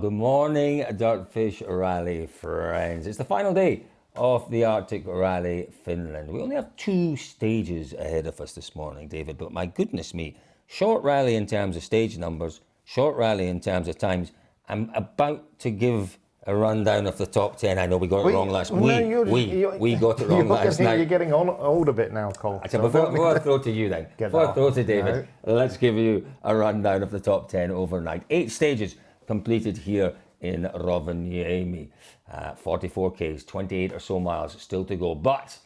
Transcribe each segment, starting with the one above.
good morning, DirtFish Rally friends. It's the final day of the Arctic Rally Finland. We only have 2 stages ahead of us this morning, David, but my goodness me, short rally in terms of stage numbers, short rally in terms of times. I'm about to give a rundown of the top 10. I know we got it wrong last week. We got it wrong last night. You're getting old a bit now, Cole. So before I throw to you then, before I throw to David, let's give you a rundown of the top 10 overnight. 8 stages completed here in Rovaniemi. 44 Ks, 28 or so miles still to go. But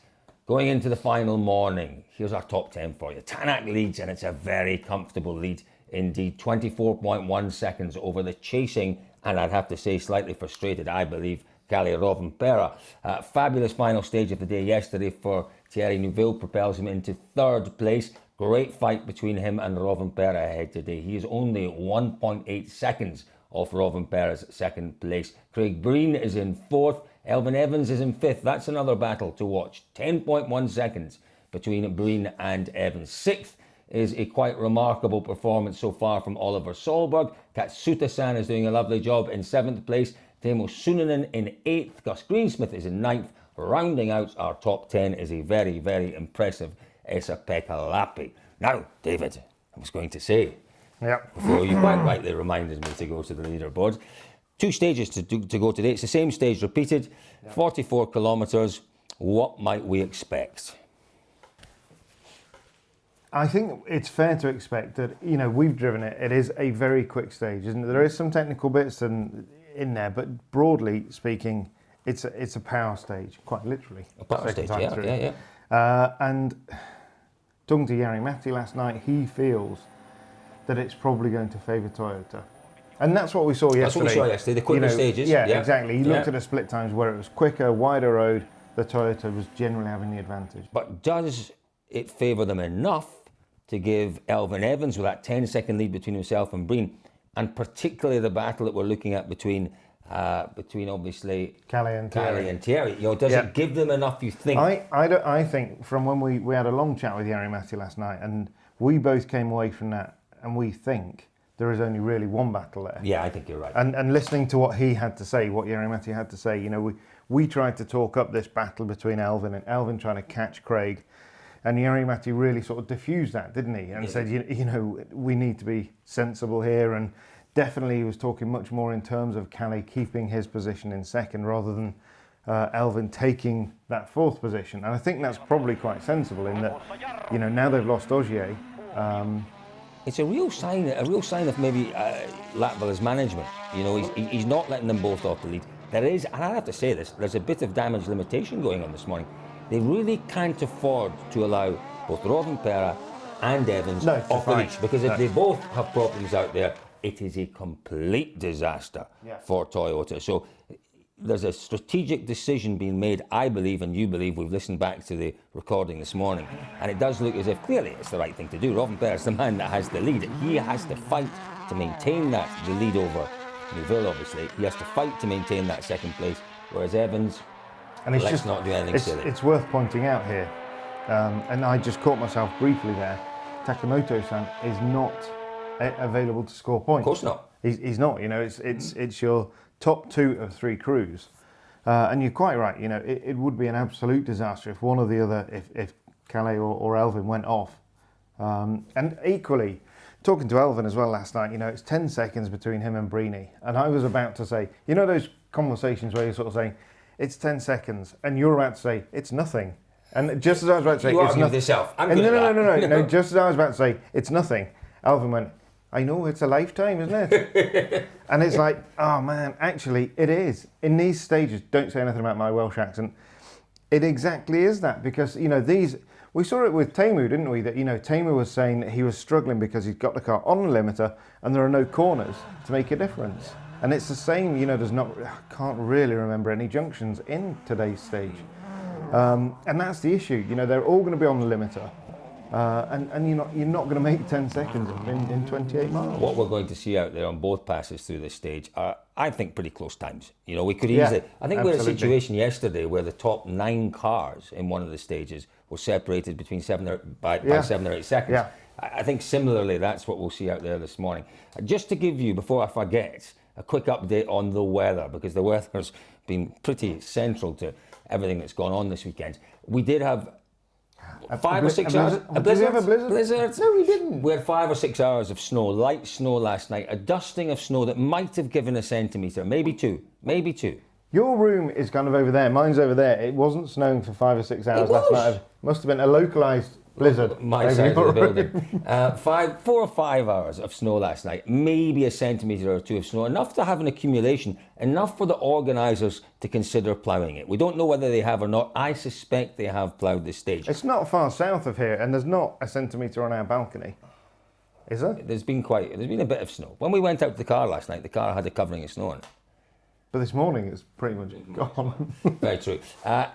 going into the final morning, here's our top 10 for you. Tanak leads, and it's a very comfortable lead indeed. 24.1 seconds over the chasing, and I'd have to say slightly frustrated, I believe, Kalle Rovanperä. Fabulous final stage of the day yesterday for Thierry Neuville, propels him into 3rd place. Great fight between him and Rovanperä ahead today. He is only 1.8 seconds off Rovanperä's 2nd place. Craig Breen is in 4th. Elfyn Evans is in 5th. That's another battle to watch. 10.1 seconds between Breen and Evans. 6th is a quite remarkable performance so far from Oliver Solberg. Katsuta-san is doing a lovely job in 7th place. Teemu Sunninen in 8th. Gus Greensmith is in 9th. Rounding out our top 10 is a very, very impressive Esa-Pekka Lappi. Now, David, I was going to say, before you quite rightly reminded me to go to the leaderboards, 2 stages to go today. It's the same stage repeated, 44 kilometres. What might we expect? I think it's fair to expect that, you know, we've driven it. It is a very quick stage, isn't it? There is some technical bits in there, but broadly speaking, it's a power stage, quite literally. A power stage, yeah. And talking to Jari-Matti last night, he feels that it's probably going to favour Toyota. And that's what we saw yesterday. That's what we saw yesterday, the quicker stages. Yeah, exactly. He looked at the split times where it was quicker, wider road. The Toyota was generally having the advantage. But does it favour them enough to give Elfyn Evans with that 10-second lead between himself and Breen, and particularly the battle that we're looking at between obviously Kalle and Thierry. You know, does it give them enough, you think? I think from when we had a long chat with Jari-Matti last night, and we both came away from that, and we think there is only really one battle there. Yeah, I think you're right. And listening to what he had to say, what Jari-Matti had to say, you know, we tried to talk up this battle between Elfyn and Elfyn trying to catch Craig. And Jari-Matti really sort of diffused that, didn't he? And said, you know, we need to be sensible here. And definitely he was talking much more in terms of Kalle keeping his position in 2nd rather than Elfyn taking that 4th position. And I think that's probably quite sensible in that, you know, now they've lost Ogier. It's a real sign of maybe Latvia's management. You know, he's not letting them both off the lead. There is, and I have to say this, there's a bit of damage limitation going on this morning. They really can't afford to allow both Rovanperä and Evans off the leash, because if they both have problems out there, it is a complete disaster for Toyota. So there's a strategic decision being made, I believe, and you believe. We've listened back to the recording this morning, and it does look as if clearly it's the right thing to do. Rovanperä is the man that has the lead. He has to fight to maintain the lead over Neuville, obviously. He has to fight to maintain that 2nd place, whereas Evans, and it's let's not do anything silly. It's worth pointing out here, and I just caught myself briefly there, Takamoto-san is not available to score points. Of course not. He's not, you know, it's your top 2 of 3 crews. And you're quite right, you know, it would be an absolute disaster if one or the other, if Kalle or Elfyn went off. And equally, talking to Elfyn as well last night, you know, it's 10 seconds between him and Brini. And I was about to say, you know those conversations where you're sort of saying, it's 10 seconds, and you're about to say, it's nothing. And just as I was about to say, it's nothing. Yourself. No, just as I was about to say, it's nothing, Elfyn went, I know, it's a lifetime, isn't it? And it's like, oh man, actually it is. In these stages, don't say anything about my Welsh accent, it exactly is that, because, you know, we saw it with Teemu, didn't we? That, you know, Teemu was saying that he was struggling because he's got the car on the limiter and there are no corners to make a difference. And it's the same, you know, I can't really remember any junctions in today's stage. And that's the issue, you know, they're all going to be on the limiter. And you're not going to make 10 seconds in 28 miles. What we're going to see out there on both passes through this stage are, I think, pretty close times. You know, we could easily... I think we had a situation yesterday where the top 9 cars in one of the stages were separated between 7 or 8 seconds. Yeah. I think similarly that's what we'll see out there this morning. Just to give you, before I forget, a quick update on the weather, because the weather's been pretty central to everything that's gone on this weekend. We did have 5 or 6 hours. A blizzard? Did we have a blizzard? Blizzard? No, we didn't. We had 5 or 6 hours of snow, light snow last night, a dusting of snow that might have given a centimetre, maybe two. Your room is kind of over there. Mine's over there. It wasn't snowing for 5 or 6 hours last night. It must have been a localised blizzard. My side of the building. 4 or 5 hours of snow last night, maybe a centimetre or two of snow, enough to have an accumulation, enough for the organisers to consider ploughing it. We don't know whether they have or not. I suspect they have ploughed this stage. It's not far south of here, and there's not a centimetre on our balcony. Is there? There's been a bit of snow. When we went out to the car last night, the car had a covering of snow on it. But this morning it's pretty much gone. Very true.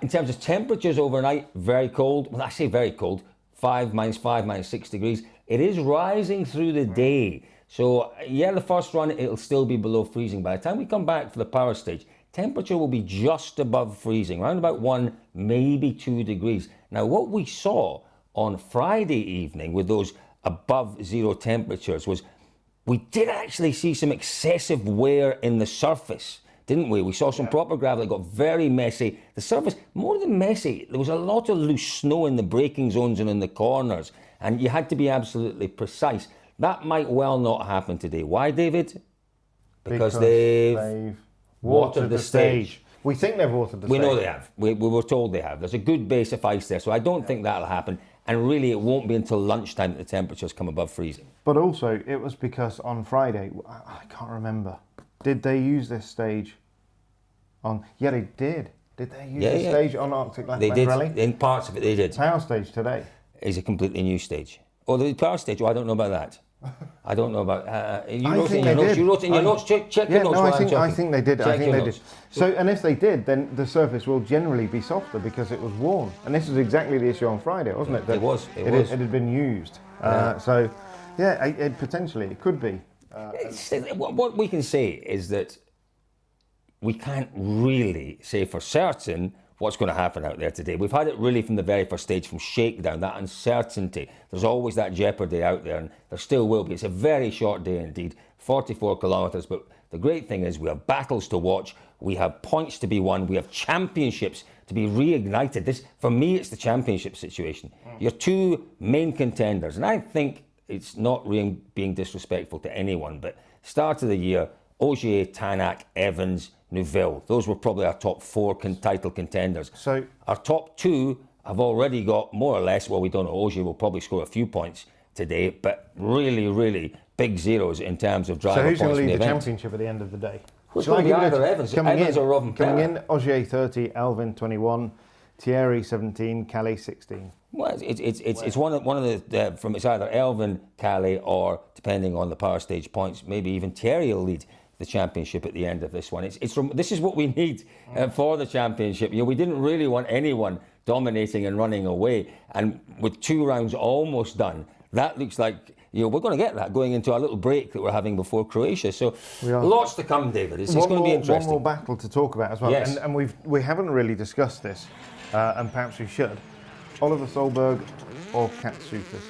In terms of temperatures overnight, very cold. Well, I say very cold. -5, -6 degrees. It is rising through the day. So, yeah, the first run, it'll still be below freezing. By the time we come back for the power stage, temperature will be just above freezing, around about 1, maybe 2 degrees. Now, what we saw on Friday evening with those above zero temperatures was we did actually see some excessive wear in the surface, didn't we? We saw some proper gravel that got very messy. The surface, more than messy, there was a lot of loose snow in the braking zones and in the corners, and you had to be absolutely precise. That might well not happen today. Why, David? Because they've watered the stage. We think they've watered the stage. We know they have. We were told they have. There's a good base of ice there, so I don't think that'll happen. And really, it won't be until lunchtime that the temperatures come above freezing. But also, it was because on Friday, I can't remember, did they use this stage on... Yeah, they did. Did they use this stage on Arctic Rally? They did. In parts of it, they did. Power stage today is a completely new stage. Oh, the power stage? Oh, I don't know about that. I don't know about... you wrote in your notes. Check your notes. I think they did. I think they did. So, and if they did, then the surface will generally be softer because it was worn. And this was exactly the issue on Friday, wasn't it? It was. It had been used. So, yeah, it could be. What we can say is that we can't really say for certain what's going to happen out there today. We've had it really from the very first stage, from shakedown, that uncertainty. There's always that jeopardy out there, and there still will be. It's a very short day indeed, 44 kilometres, but the great thing is we have battles to watch, we have points to be won, we have championships to be reignited. This, for me, it's the championship situation. Your two main contenders, and I think it's not being disrespectful to anyone, but start of the year, Ogier, Tanak, Evans, Neuville. Those were probably our top 4 title contenders. So our top 2 have already got more or less, well, we don't know, Ogier will probably score a few points today, but really, really big zeros in terms of driver points. So who's going to lead the event. championship at the end of the day? It's going to be either Evans or Robin Coming in, Ogier 30, Elvin 21, Thierry 17, Calais 16. Well, it's one of the from it's either Elvin, Calais, or depending on the power stage points, maybe even Thierry will lead the championship at the end of this one. This is what we need for the championship. We didn't really want anyone dominating and running away, and with 2 rounds almost done, that looks like we're going to get that going into our little break that we're having before Croatia. So lots to come, David. It's going to be interesting. One more battle to talk about as well. Yes. And we haven't really discussed this, and perhaps we should. Oliver Solberg or Katsuta.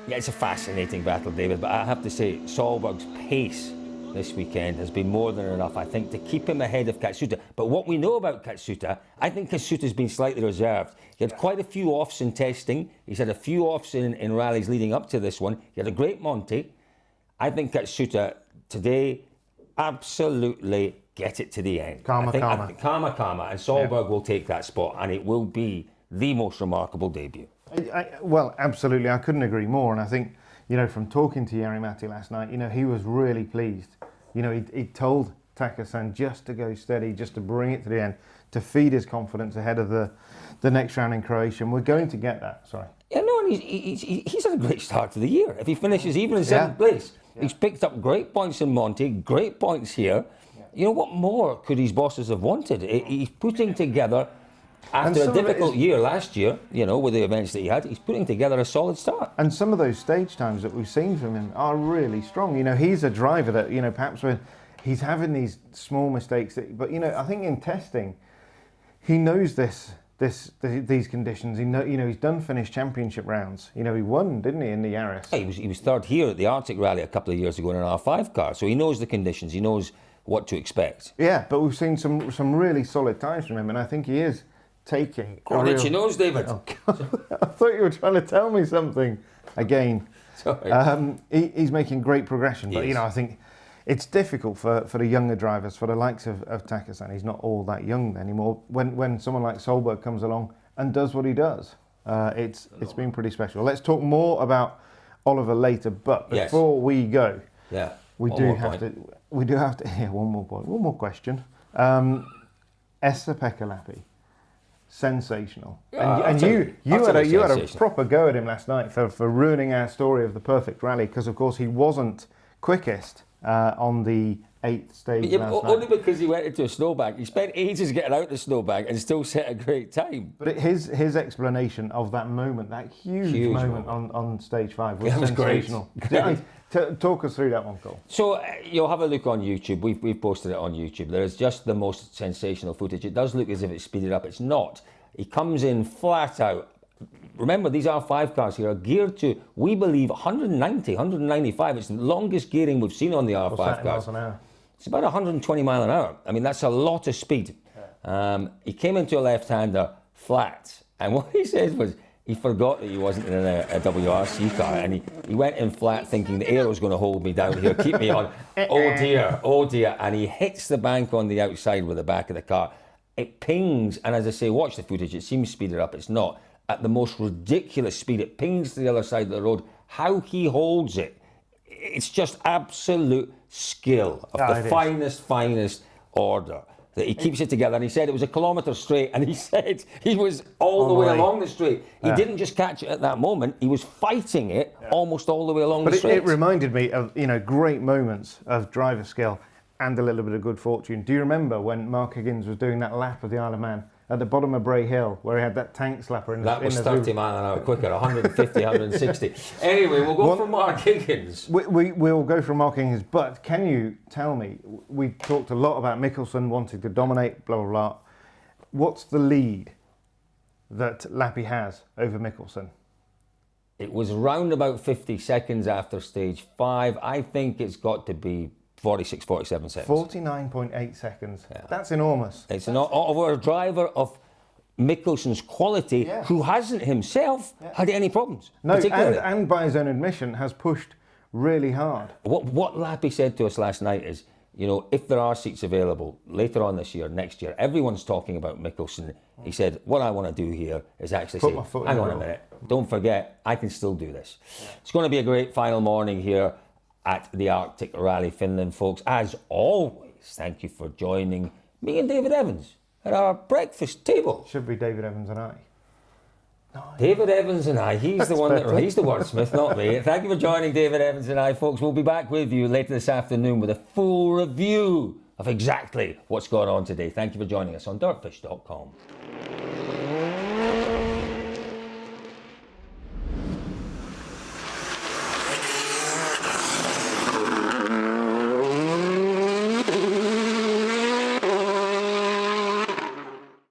Yeah, it's a fascinating battle, David, but I have to say Solberg's pace this weekend has been more than enough, I think, to keep him ahead of Katsuta. But what we know about Katsuta, I think Katsuta's been slightly reserved. He had quite a few offs in testing. He's had a few offs in rallies leading up to this one. He had a great Monty. I think Katsuta today, absolutely get it to the end. Karma. And Solberg will take that spot, and it will be the most remarkable debut. Well, absolutely. I couldn't agree more. And I think, from talking to Jari-Matti last night, he was really pleased. He told Taka-san just to go steady, just to bring it to the end, to feed his confidence ahead of the next round in Croatia. And we're going to get that. Sorry. Yeah, no, and he's had a great start to the year. If he finishes even in 7th place, he's picked up great points in Monty, great points here. Yeah. What more could his bosses have wanted? He's putting together... After a difficult year last year, with the events that he had, he's putting together a solid start. And some of those stage times that we've seen from him are really strong. He's a driver that, perhaps when he's having these small mistakes, but, I think in testing, he knows this these conditions. He's done Finnish championship rounds. He won, didn't he, in the Yaris? Yeah, he was third here at the Arctic Rally a couple of years ago in an R5 car, so he knows the conditions. He knows what to expect. Yeah, but we've seen some really solid times from him, and I think he is taking. Itchy nose, David. Oh, God. I thought you were trying to tell me something again. Sorry. He's making great progression, but I think it's difficult for the younger drivers, for the likes of Takasan. He's not all that young anymore. When someone like Solberg comes along and does what he does, it's been pretty special. Let's talk more about Oliver later, but before we go, we do have to. Yeah, one more point, one more question. Esa-Pekka Lappi, sensational. And you had a proper go at him last night for ruining our story of the perfect rally, because of course he wasn't quickest on the 8th stage last night. Only because he went into a snowbank. He spent ages getting out the snowbank and still set a great time. But his explanation of that moment, that huge moment on stage 5 was sensational. Great. Talk us through that one, Cole. So you'll have a look on YouTube. We've posted it on YouTube. There is just the most sensational footage. It does look as if it's speeded up. It's not. He comes in flat out. Remember, these R5 cars here are geared to, we believe, 190, 195. It's the longest gearing we've seen on the R5 cars. Miles an hour? It's about 120 mile an hour. I mean, that's a lot of speed. Yeah. He came into a left-hander flat, and what he said was he forgot that he wasn't in a WRC car, and he went in flat thinking the aero's going to hold me down here, keep me on. Oh dear, and he hits the bank on the outside with the back of the car. It pings, and as I say, watch the footage, it seems speeded up, it's not. At the most ridiculous speed, it pings to the other side of the road. How he holds it, it's just absolute skill of the finest order. That he keeps it together, and he said it was a kilometre straight, and he said he was all the way along the straight. He didn't just catch it at that moment, he was fighting it almost all the way along the straight. It reminded me of great moments of driver skill and a little bit of good fortune. Do you remember when Mark Higgins was doing that lap of the Isle of Man at the bottom of Bray Hill, where he had that tank slapper in the... That was 30 mile an hour quicker, 150, 160. Anyway, we'll go for Mark Higgins. We'll go for Mark Higgins, but can you tell me, we talked a lot about Mikkelsen wanting to dominate, blah, blah, blah. What's the lead that Lappi has over Mikkelsen? It was round about 50 seconds after stage 5. I think it's got to be 46, 47 seconds. 49.8 seconds. Yeah. That's enormous. It's over a driver of Mikkelsen's quality who hasn't himself had any problems. No, and by his own admission has pushed really hard. What Lappi said to us last night is, if there are seats available later on this year, next year, everyone's talking about Mikkelsen. He said, what I want to do here is actually say, hang on a minute, don't forget, I can still do this. Yeah. It's going to be a great final morning here at the Arctic Rally Finland, folks. As always, thank you for joining me and David Evans at our breakfast table. Should be David Evans and I. No, David Evans and I. He's the one he's the wordsmith, not me. Thank you for joining David Evans and I, folks. We'll be back with you later this afternoon with a full review of exactly what's going on today. Thank you for joining us on DirtFish.com.